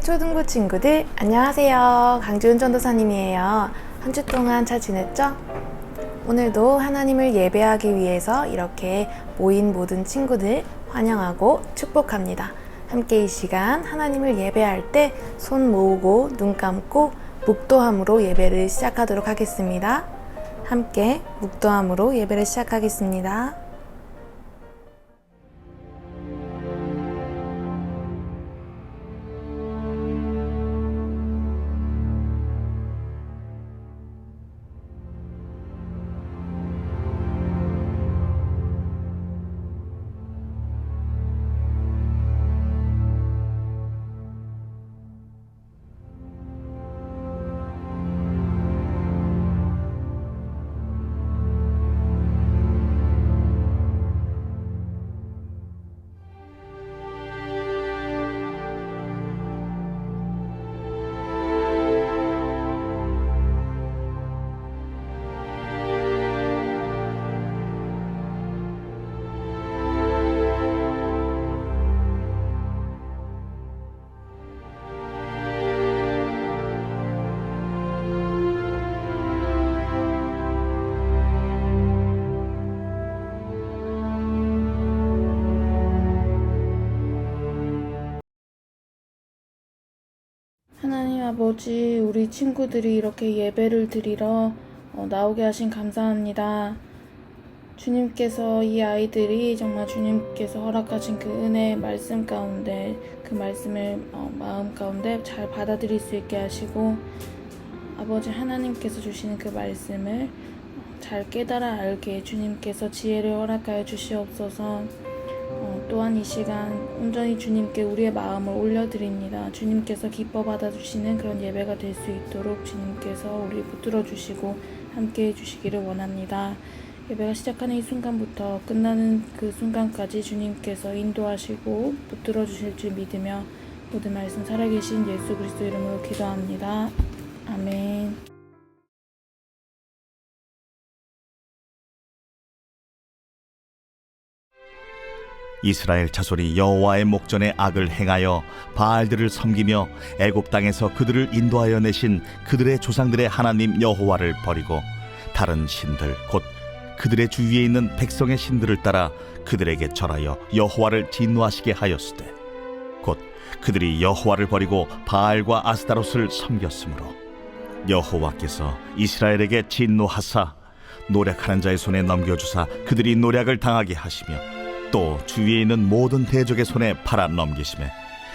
초등부 친구들 안녕하세요. 강지훈 전도사님이에요. 한 주 동안 잘 지냈죠? 오늘도 하나님을 예배하기 위해서 이렇게 모인 모든 친구들 환영하고 축복합니다. 함께 이 시간 하나님을 예배할 때 손 모으고 눈 감고 묵도함으로 예배를 시작하도록 하겠습니다. 함께 묵도함으로 예배를 시작하겠습니다. 하나님 아버지, 우리 친구들이 이렇게 예배를 드리러 나오게 하신 감사합니다. 주님께서 이 아이들이 정말 주님께서 허락하신 그 은혜의 말씀 가운데 그 말씀을 마음 가운데 잘 받아들일 수 있게 하시고 아버지 하나님께서 주시는 그 말씀을 잘 깨달아 알게 주님께서 지혜를 허락하여 주시옵소서. 또한 이 시간 온전히 주님께 우리의 마음을 올려드립니다. 주님께서 기뻐 받아주시는 그런 예배가 될 수 있도록 주님께서 우리 붙들어 주시고 함께 해주시기를 원합니다. 예배가 시작하는 이 순간부터 끝나는 그 순간까지 주님께서 인도하시고 붙들어 주실 줄 믿으며 모든 말씀 살아계신 예수 그리스도 이름으로 기도합니다. 아멘. 이스라엘 자손이 여호와의 목전에 악을 행하여 바알들을 섬기며 애굽 땅에서 그들을 인도하여 내신 그들의 조상들의 하나님 여호와를 버리고 다른 신들 곧 그들의 주위에 있는 백성의 신들을 따라 그들에게 절하여 여호와를 진노하시게 하였으되 곧 그들이 여호와를 버리고 바알과 아스타롯을 섬겼으므로 여호와께서 이스라엘에게 진노하사 노략하는 자의 손에 넘겨주사 그들이 노략을 당하게 하시며 또 주위에 있는 모든 대적의 손에 팔아 넘기심에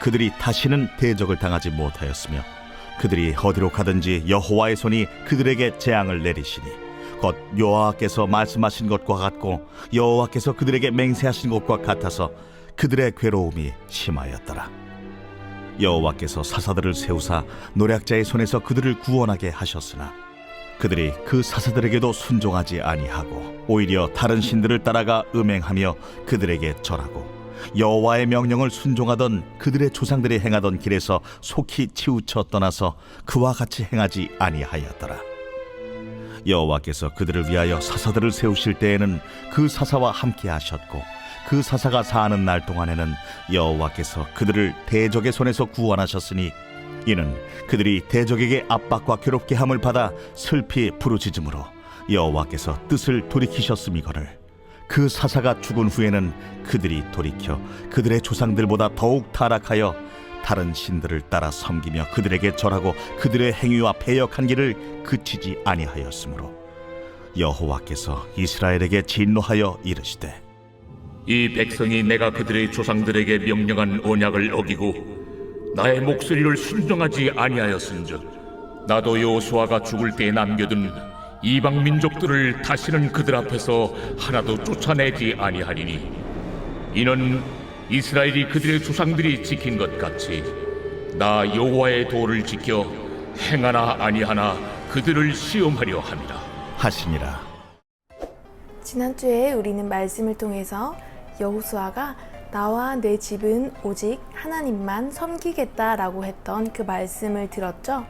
그들이 다시는 대적을 당하지 못하였으며 그들이 어디로 가든지 여호와의 손이 그들에게 재앙을 내리시니 곧 여호와께서 말씀하신 것과 같고 여호와께서 그들에게 맹세하신 것과 같아서 그들의 괴로움이 심하였더라. 여호와께서 사사들을 세우사 노략자의 손에서 그들을 구원하게 하셨으나 그들이 그 사사들에게도 순종하지 아니하고 오히려 다른 신들을 따라가 음행하며 그들에게 절하고 여호와의 명령을 순종하던 그들의 조상들이 행하던 길에서 속히 치우쳐 떠나서 그와 같이 행하지 아니하였더라. 여호와께서 그들을 위하여 사사들을 세우실 때에는 그 사사와 함께 하셨고 그 사사가 사는 날 동안에는 여호와께서 그들을 대적의 손에서 구원하셨으니 이는 그들이 대적에게 압박과 괴롭게 함을 받아 슬피 부르짖음으로 여호와께서 뜻을 돌이키셨음이거늘 그 사사가 죽은 후에는 그들이 돌이켜 그들의 조상들보다 더욱 타락하여 다른 신들을 따라 섬기며 그들에게 절하고 그들의 행위와 패역한 길을 그치지 아니하였으므로 여호와께서 이스라엘에게 진노하여 이르시되 이 백성이 내가 그들의 조상들에게 명령한 언약을 어기고 나의 목소리를 순종하지 아니하였은즉 나도 여호수아가 죽을 때에 남겨둔 이방 민족들을 다시는 그들 앞에서 하나도 쫓아내지 아니하리니 이는 이스라엘이 그들의 조상들이 지킨 것 같이 나 여호와의 도를 지켜 행하나 아니하나 그들을 시험하려 함이라 하시니라. 지난주에 우리는 말씀을 통해서 여호수아가 나와 내 집은 오직 하나님만 섬기겠다라고 했던 그 말씀을 들었죠.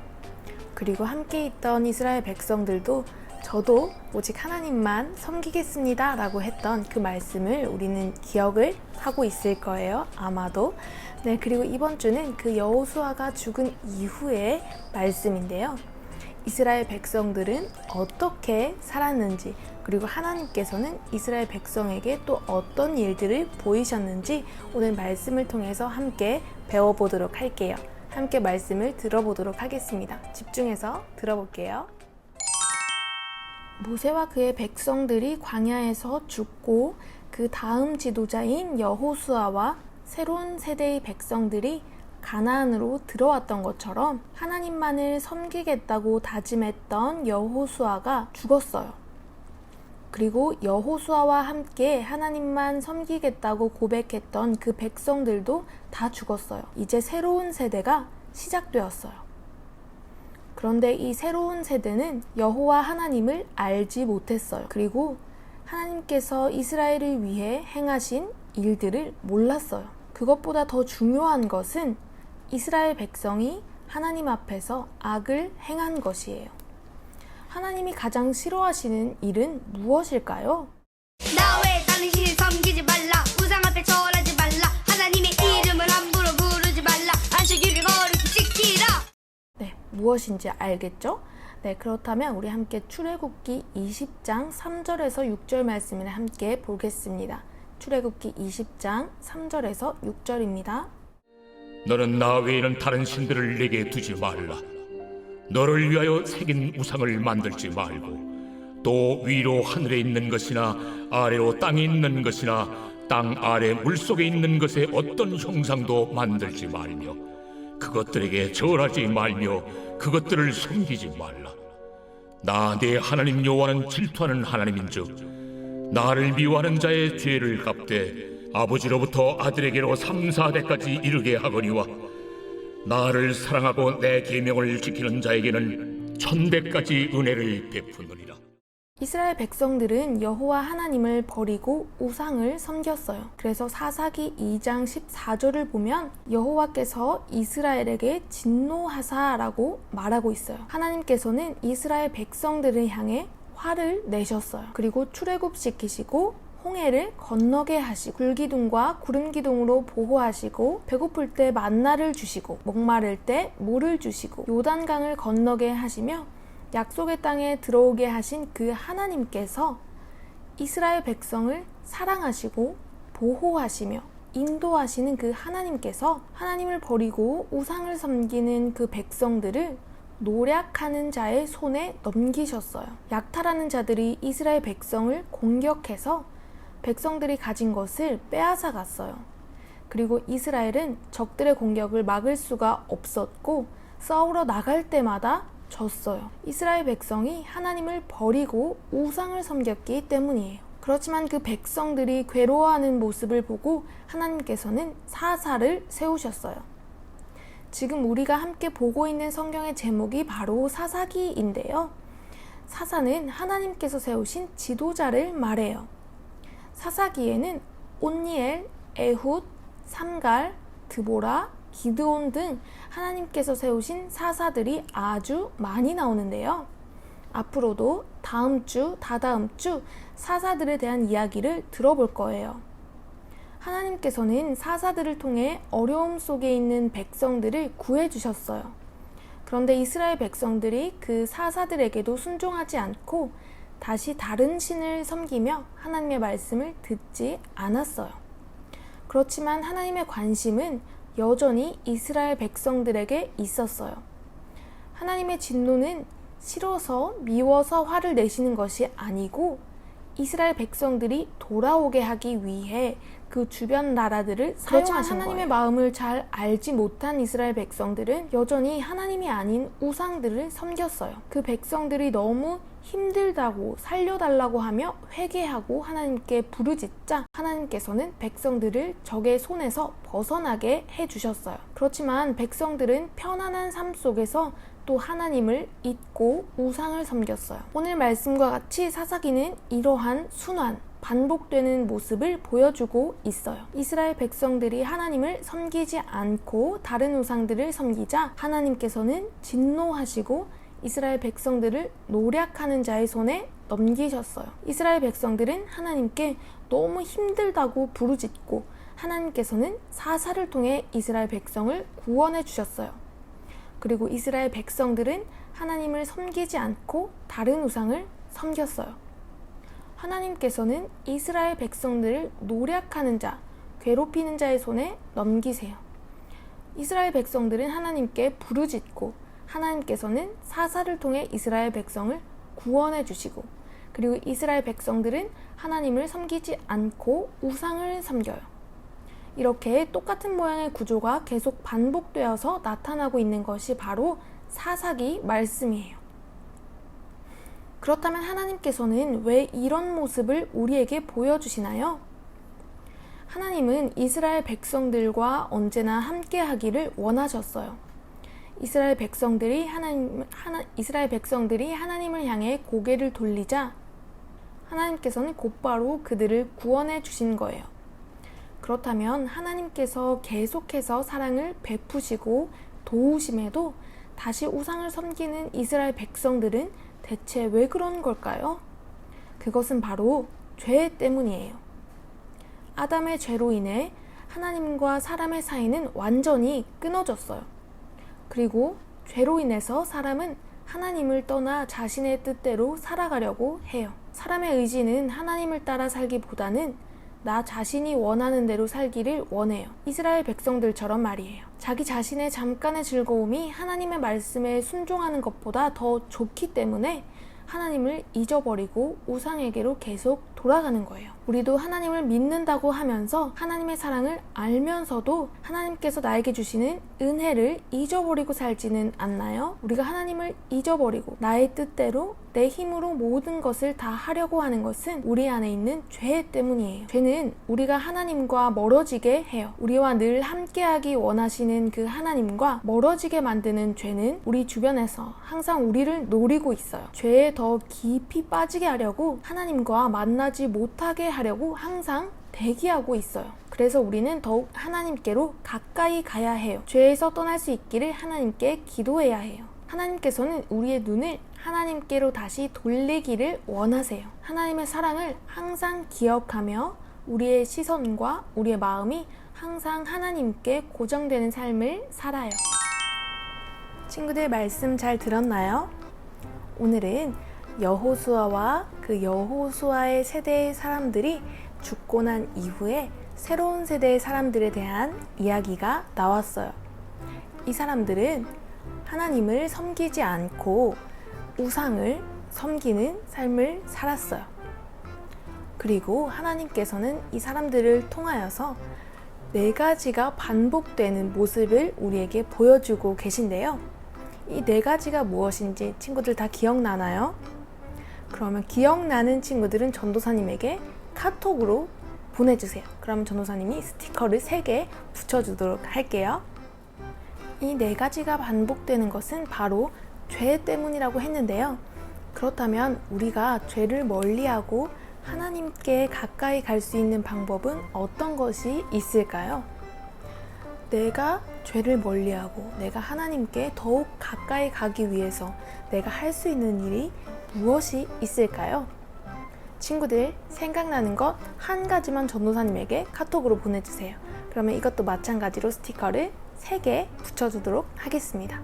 그리고 함께 있던 이스라엘 백성들도 저도 오직 하나님만 섬기겠습니다 라고 했던 그 말씀을 우리는 기억을 하고 있을 거예요. 아마도. 네, 그리고 이번 주는 그 여호수아가 죽은 이후의 말씀인데요. 이스라엘 백성들은 어떻게 살았는지, 그리고 하나님께서는 이스라엘 백성에게 또 어떤 일들을 보이셨는지 오늘 말씀을 통해서 함께 배워보도록 할게요. 함께 말씀을 들어보도록 하겠습니다. 집중해서 들어볼게요. 모세와 그의 백성들이 광야에서 죽고 그 다음 지도자인 여호수아와 새로운 세대의 백성들이 가나안으로 들어왔던 것처럼 하나님만을 섬기겠다고 다짐했던 여호수아가 죽었어요. 그리고 여호수아와 함께 하나님만 섬기겠다고 고백했던 그 백성들도 다 죽었어요. 이제 새로운 세대가 시작되었어요. 그런데 이 새로운 세대는 여호와 하나님을 알지 못했어요. 그리고 하나님께서 이스라엘을 위해 행하신 일들을 몰랐어요. 그것보다 더 중요한 것은 이스라엘 백성이 하나님 앞에서 악을 행한 것이에요. 하나님이 가장 싫어하시는 일은 무엇일까요? 나 왜 다른 신을 섬기지 말라. 우상 앞에 절하지 말라. 하나님의 이름을 함부로 부르지 말라. 안식일을 거룩히 지키라. 네, 무엇인지 알겠죠? 네, 그렇다면 우리 함께 출애굽기 20장 3절에서 6절 말씀을 함께 보겠습니다. 출애굽기 20장 3절에서 6절입니다. 너는 나 외에는 다른 신들을 내게 두지 말라. 너를 위하여 새긴 우상을 만들지 말고 또 위로 하늘에 있는 것이나 아래로 땅에 있는 것이나 땅 아래 물속에 있는 것의 어떤 형상도 만들지 말며 그것들에게 절하지 말며 그것들을 섬기지 말라. 나 내 하나님 여호와는 질투하는 하나님인즉 나를 미워하는 자의 죄를 갚되 아버지로부터 아들에게로 3, 4대까지 이르게 하거니와 나를 사랑하고 내 계명을 지키는 자에게는 1000대까지 은혜를 베푸느니라. 이스라엘 백성들은 여호와 하나님을 버리고 우상을 섬겼어요. 그래서 사사기 2장 14절을 보면 여호와께서 이스라엘에게 진노하사라고 말하고 있어요. 하나님께서는 이스라엘 백성들을 향해 화를 내셨어요. 그리고 출애굽시키시고 홍해를 건너게 하시고 불기둥과 구름기둥으로 보호하시고 배고플 때 만나를 주시고 목마를 때 물을 주시고 요단강을 건너게 하시며 약속의 땅에 들어오게 하신 그 하나님께서 이스라엘 백성을 사랑하시고 보호하시며 인도하시는 그 하나님께서 하나님을 버리고 우상을 섬기는 그 백성들을 노략하는 자의 손에 넘기셨어요. 약탈하는 자들이 이스라엘 백성을 공격해서 백성들이 가진 것을 빼앗아 갔어요. 그리고 이스라엘은 적들의 공격을 막을 수가 없었고 싸우러 나갈 때마다 졌어요. 이스라엘 백성이 하나님을 버리고 우상을 섬겼기 때문이에요. 그렇지만 그 백성들이 괴로워하는 모습을 보고 하나님께서는 사사를 세우셨어요. 지금 우리가 함께 보고 있는 성경의 제목이 바로 사사기인데요. 사사는 하나님께서 세우신 지도자를 말해요. 사사기에는 온니엘, 에훗, 삼갈, 드보라, 기드온 등 하나님께서 세우신 사사들이 아주 많이 나오는데요. 앞으로도 다음 주, 다다음 주 사사들에 대한 이야기를 들어볼 거예요. 하나님께서는 사사들을 통해 어려움 속에 있는 백성들을 구해주셨어요. 그런데 이스라엘 백성들이 그 사사들에게도 순종하지 않고 다시 다른 신을 섬기며 하나님의 말씀을 듣지 않았어요. 그렇지만 하나님의 관심은 여전히 이스라엘 백성들에게 있었어요. 하나님의 진노는 싫어서 미워서 화를 내시는 것이 아니고 이스라엘 백성들이 돌아오게 하기 위해 그 주변 나라들을 사용하신 하나님의 마음을 잘 알지 못한 이스라엘 백성들은 여전히 하나님이 아닌 우상들을 섬겼어요. 그 백성들이 너무 힘들다고 살려달라고 하며 회개하고 하나님께 부르짖자 하나님께서는 백성들을 적의 손에서 벗어나게 해주셨어요. 그렇지만 백성들은 편안한 삶 속에서 또 하나님을 잊고 우상을 섬겼어요. 오늘 말씀과 같이 사사기는 이러한 순환, 반복되는 모습을 보여주고 있어요. 이스라엘 백성들이 하나님을 섬기지 않고 다른 우상들을 섬기자 하나님께서는 진노하시고 이스라엘 백성들을 노략하는 자의 손에 넘기셨어요. 이스라엘 백성들은 하나님께 너무 힘들다고 부르짖고 하나님께서는 사사를 통해 이스라엘 백성을 구원해 주셨어요. 그리고 이스라엘 백성들은 하나님을 섬기지 않고 다른 우상을 섬겼어요. 하나님께서는 이스라엘 백성들을 노략하는 자, 괴롭히는 자의 손에 넘기세요. 이스라엘 백성들은 하나님께 부르짖고 하나님께서는 사사를 통해 이스라엘 백성을 구원해 주시고, 그리고 이스라엘 백성들은 하나님을 섬기지 않고 우상을 섬겨요. 이렇게 똑같은 모양의 구조가 계속 반복되어서 나타나고 있는 것이 바로 사사기 말씀이에요. 그렇다면 하나님께서는 왜 이런 모습을 우리에게 보여주시나요? 하나님은 이스라엘 백성들과 언제나 함께 하기를 원하셨어요. 이스라엘 백성들이 하나님을 향해 고개를 돌리자 하나님께서는 곧바로 그들을 구원해 주신 거예요. 그렇다면 하나님께서 계속해서 사랑을 베푸시고 도우심에도 다시 우상을 섬기는 이스라엘 백성들은 대체 왜 그런 걸까요? 그것은 바로 죄 때문이에요. 아담의 죄로 인해 하나님과 사람의 사이는 완전히 끊어졌어요. 그리고 죄로 인해서 사람은 하나님을 떠나 자신의 뜻대로 살아가려고 해요. 사람의 의지는 하나님을 따라 살기보다는 나 자신이 원하는 대로 살기를 원해요. 이스라엘 백성들처럼 말이에요. 자기 자신의 잠깐의 즐거움이 하나님의 말씀에 순종하는 것보다 더 좋기 때문에 하나님을 잊어버리고 우상에게로 계속 돌아가는 거예요. 우리도 하나님을 믿는다고 하면서 하나님의 사랑을 알면서도 하나님께서 나에게 주시는 은혜를 잊어버리고 살지는 않나요? 우리가 하나님을 잊어버리고 나의 뜻대로 내 힘으로 모든 것을 다 하려고 하는 것은 우리 안에 있는 죄 때문이에요. 죄는 우리가 하나님과 멀어지게 해요. 우리와 늘 함께하기 원하시는 그 하나님과 멀어지게 만드는 죄는 우리 주변에서 항상 우리를 노리고 있어요. 죄에 더 깊이 빠지게 하려고 하나님과 만나지 못하게 하려고 항상 대기하고 있어요. 그래서 우리는 더욱 하나님께로 가까이 가야 해요. 죄에서 떠날 수 있기를 하나님께 기도해야 해요. 하나님께서는 우리의 눈을 하나님께로 다시 돌리기를 원하세요. 하나님의 사랑을 항상 기억하며 우리의 시선과 우리의 마음이 항상 하나님께 고정되는 삶을 살아요. 친구들, 말씀 잘 들었나요? 오늘은 여호수아와 그 여호수아의 세대의 사람들이 죽고 난 이후에 새로운 세대의 사람들에 대한 이야기가 나왔어요. 이 사람들은 하나님을 섬기지 않고 우상을 섬기는 삶을 살았어요. 그리고 하나님께서는 이 사람들을 통하여서 4가지가 반복되는 모습을 우리에게 보여주고 계신데요. 이 4가지가 무엇인지 친구들 다 기억나나요? 그러면 기억나는 친구들은 전도사님에게 카톡으로 보내주세요. 그러면 전도사님이 스티커를 3개 붙여주도록 할게요. 이 4가지가 반복되는 것은 바로 죄 때문이라고 했는데요. 그렇다면 우리가 죄를 멀리하고 하나님께 가까이 갈 수 있는 방법은 어떤 것이 있을까요? 내가 죄를 멀리하고 내가 하나님께 더욱 가까이 가기 위해서 내가 할 수 있는 일이 무엇이 있을까요? 친구들, 생각나는 것 한 가지만 전도사님에게 카톡으로 보내주세요. 그러면 이것도 마찬가지로 스티커를 3개 붙여주도록 하겠습니다.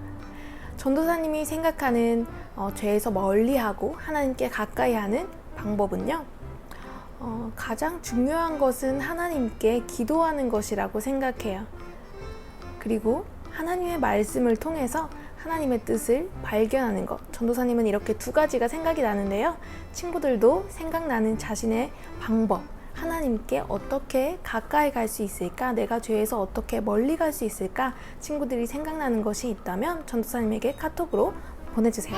전도사님이 생각하는 죄에서 멀리하고 하나님께 가까이 하는 방법은요, 가장 중요한 것은 하나님께 기도하는 것이라고 생각해요. 그리고 하나님의 말씀을 통해서 하나님의 뜻을 발견하는 것. 전도사님은 이렇게 2가지가 생각이 나는데요. 친구들도 생각나는 자신의 방법, 하나님께 어떻게 가까이 갈 수 있을까? 내가 죄에서 어떻게 멀리 갈 수 있을까? 친구들이 생각나는 것이 있다면 전도사님에게 카톡으로 보내주세요.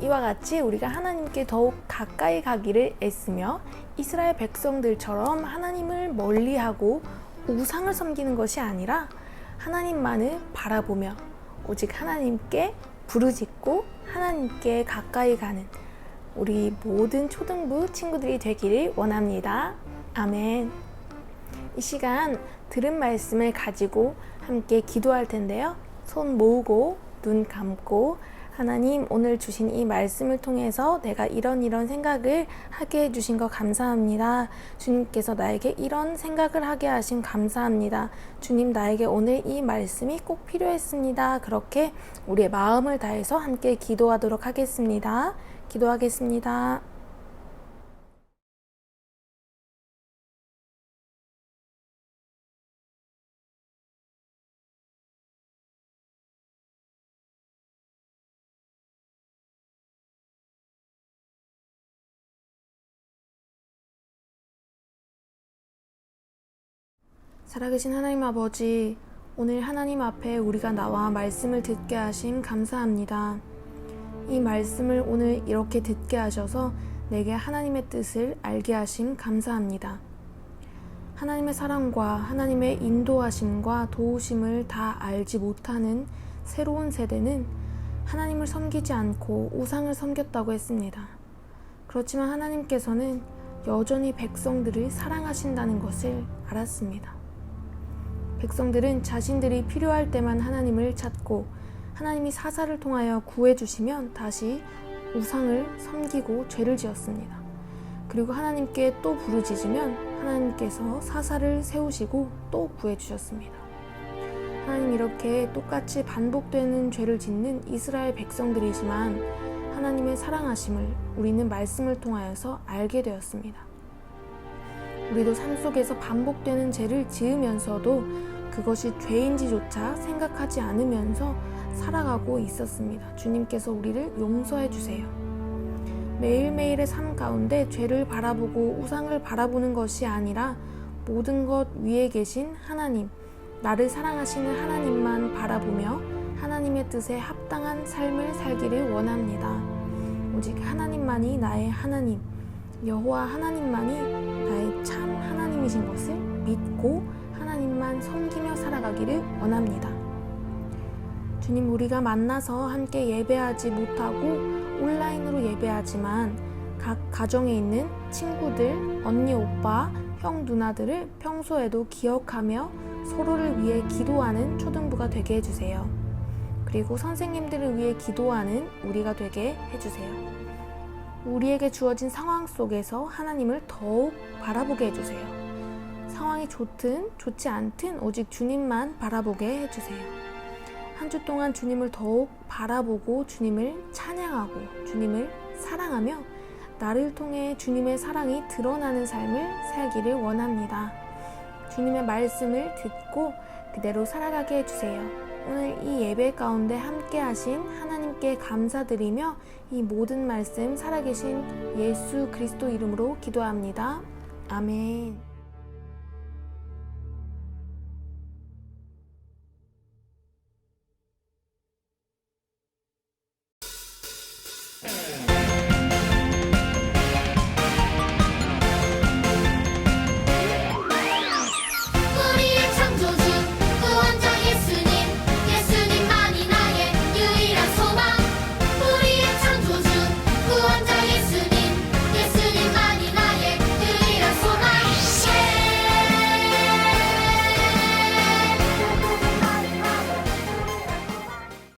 이와 같이 우리가 하나님께 더욱 가까이 가기를 애쓰며 이스라엘 백성들처럼 하나님을 멀리하고 우상을 섬기는 것이 아니라 하나님만을 바라보며 오직 하나님께 부르짖고 하나님께 가까이 가는 우리 모든 초등부 친구들이 되기를 원합니다. 아멘. 이 시간 들은 말씀을 가지고 함께 기도할 텐데요. 손 모으고 눈 감고 하나님, 오늘 주신 이 말씀을 통해서 내가 이런 생각을 하게 해주신 거 감사합니다. 주님께서 나에게 이런 생각을 하게 하심 감사합니다. 주님, 나에게 오늘 이 말씀이 꼭 필요했습니다. 그렇게 우리의 마음을 다해서 함께 기도하도록 하겠습니다. 기도하겠습니다. 살아계신 하나님 아버지, 오늘 하나님 앞에 우리가 나와 말씀을 듣게 하심 감사합니다. 이 말씀을 오늘 이렇게 듣게 하셔서 내게 하나님의 뜻을 알게 하심 감사합니다. 하나님의 사랑과 하나님의 인도하심과 도우심을 다 알지 못하는 새로운 세대는 하나님을 섬기지 않고 우상을 섬겼다고 했습니다. 그렇지만 하나님께서는 여전히 백성들을 사랑하신다는 것을 알았습니다. 백성들은 자신들이 필요할 때만 하나님을 찾고 하나님이 사사를 통하여 구해주시면 다시 우상을 섬기고 죄를 지었습니다. 그리고 하나님께 또 부르짖으면 하나님께서 사사를 세우시고 또 구해주셨습니다. 하나님, 이렇게 똑같이 반복되는 죄를 짓는 이스라엘 백성들이지만 하나님의 사랑하심을 우리는 말씀을 통하여서 알게 되었습니다. 우리도 삶 속에서 반복되는 죄를 지으면서도 그것이 죄인지조차 생각하지 않으면서 살아가고 있었습니다. 주님께서 우리를 용서해 주세요. 매일매일의 삶 가운데 죄를 바라보고 우상을 바라보는 것이 아니라 모든 것 위에 계신 하나님, 나를 사랑하시는 하나님만 바라보며 하나님의 뜻에 합당한 삶을 살기를 원합니다. 오직 하나님만이 나의 하나님, 여호와 하나님만이 나의 참 하나님이신 것을 믿고 하나님만 섬기며 살아가기를 원합니다. 주님, 우리가 만나서 함께 예배하지 못하고 온라인으로 예배하지만 각 가정에 있는 친구들, 언니, 오빠, 형, 누나들을 평소에도 기억하며 서로를 위해 기도하는 초등부가 되게 해주세요. 그리고 선생님들을 위해 기도하는 우리가 되게 해주세요. 우리에게 주어진 상황 속에서 하나님을 더욱 바라보게 해주세요. 상황이 좋든 좋지 않든 오직 주님만 바라보게 해주세요. 한 주 동안 주님을 더욱 바라보고 주님을 찬양하고 주님을 사랑하며 나를 통해 주님의 사랑이 드러나는 삶을 살기를 원합니다. 주님의 말씀을 듣고 그대로 살아가게 해주세요. 오늘 이 예배 가운데 함께 하신 하나님께 감사드리며 이 모든 말씀 살아계신 예수 그리스도 이름으로 기도합니다. 아멘.